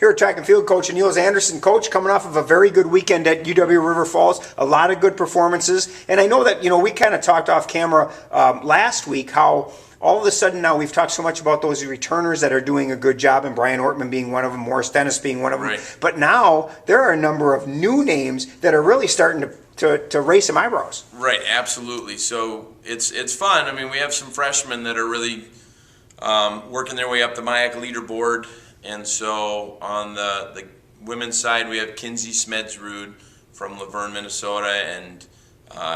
here at Track and Field. Coach Niels Anderson. Coach, coming off of a very good weekend at UW River Falls, a lot of good performances. And I know that, we kind of talked off camera last week how all of a sudden now we've talked so much about those returners that are doing a good job, and Brian Ortman being one of them, Morris Dennis being one of them. Right. But now there are a number of new names that are really starting to raise some eyebrows. Right, absolutely. So it's fun. I mean, we have some freshmen that are really working their way up the MIAC leaderboard. And so on the women's side, we have Kinsey Smedsrud from Laverne, Minnesota, and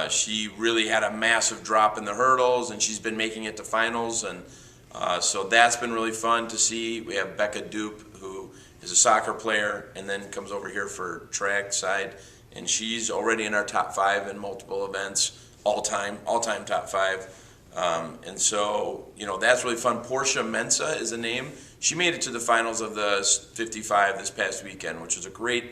she really had a massive drop in the hurdles, and she's been making it to finals, and so that's been really fun to see. We have Becca Dupe, who is a soccer player and then comes over here for track side, and she's already in our top 5 in multiple events, all-time top 5. And so, that's really fun. Portia Mensa is a name. She made it to the finals of the 55 this past weekend, which was a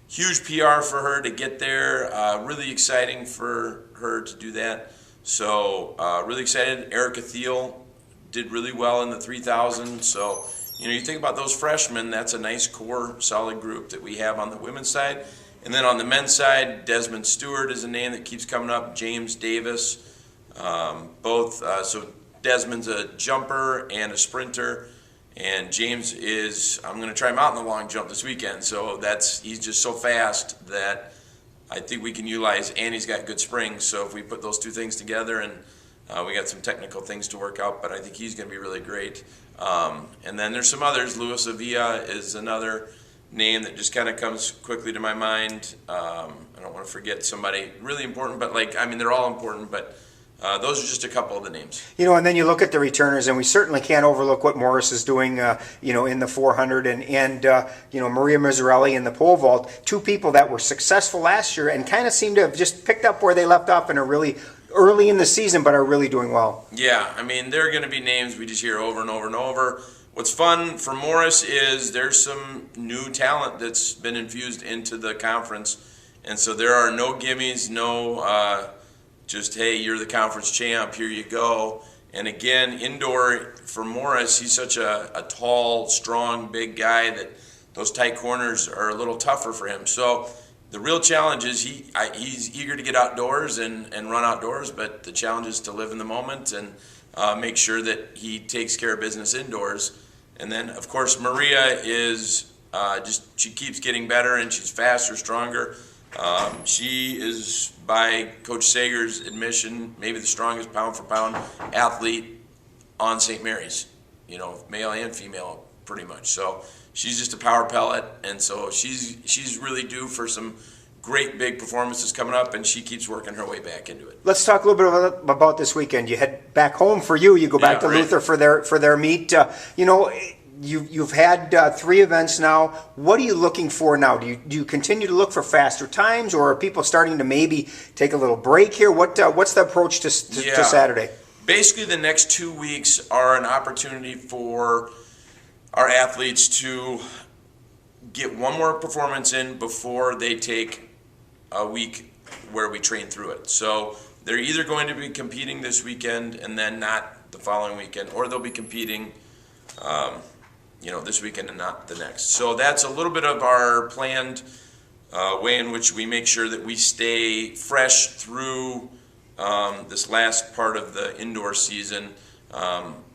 huge PR for her to get there. Really exciting for her to do that. So really excited. Erica Thiel did really well in the 3,000. So, you think about those freshmen, that's a nice core, solid group that we have on the women's side. And then on the men's side, Desmond Stewart is a name that keeps coming up, James Davis. So Desmond's a jumper and a sprinter. And James I'm going to try him out in the long jump this weekend. So he's just so fast that I think we can utilize, and he's got good springs. So if we put those two things together, and we got some technical things to work out, but I think he's going to be really great. And then there's some others. Luis Avila is another name that just kind of comes quickly to my mind. I don't want to forget somebody really important, but they're all important, but those are just a couple of the names. And then you look at the returners, and we certainly can't overlook what Morris is doing, in the 400, and Maria Miserelli in the pole vault, 2 people that were successful last year and kind of seem to have just picked up where they left off and are really early in the season, but are really doing well. Yeah, there are going to be names we just hear over and over and over. What's fun for Morris is there's some new talent that's been infused into the conference, and so there are no gimmies, no just, hey, you're the conference champ, here you go. And again, indoor for Morris, he's such a tall, strong, big guy that those tight corners are a little tougher for him. So the real challenge is he's eager to get outdoors and run outdoors, but the challenge is to live in the moment and make sure that he takes care of business indoors. And then, of course, Maria is she keeps getting better, and she's faster, stronger. She is, by Coach Sager's admission, maybe the strongest pound-for-pound athlete on St. Mary's, male and female, pretty much. So she's just a power pellet, and so she's really due for some great big performances coming up, and she keeps working her way back into it. Let's talk a little bit about this weekend. You head back home for you. You go back to Luther for their meet. You've had 3 events now. What are you looking for now? Do you continue to look for faster times, or are people starting to maybe take a little break here? What's the approach to Saturday? Basically, the next 2 weeks are an opportunity for our athletes to get one more performance in before they take a week where we train through it. So they're either going to be competing this weekend and then not the following weekend, or they'll be competing this weekend and not the next. So that's a little bit of our planned way in which we make sure that we stay fresh through this last part of the indoor season.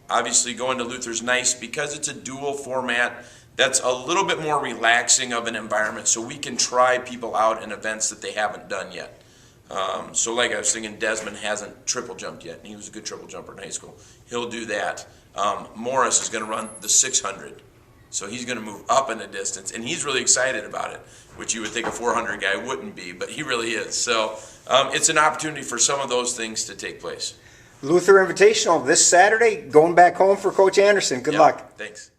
Obviously, going to Luther's nice because it's a dual format. That's a little bit more relaxing of an environment, so we can try people out in events that they haven't done yet. So like I was thinking, Desmond hasn't triple jumped yet, and he was a good triple jumper in high school. He'll do that. Morris is going to run the 600, so he's going to move up in the distance, and he's really excited about it, which you would think a 400 guy wouldn't be, but he really is. So it's an opportunity for some of those things to take place. Luther Invitational this Saturday, going back home for Coach Anderson. Good luck. Thanks.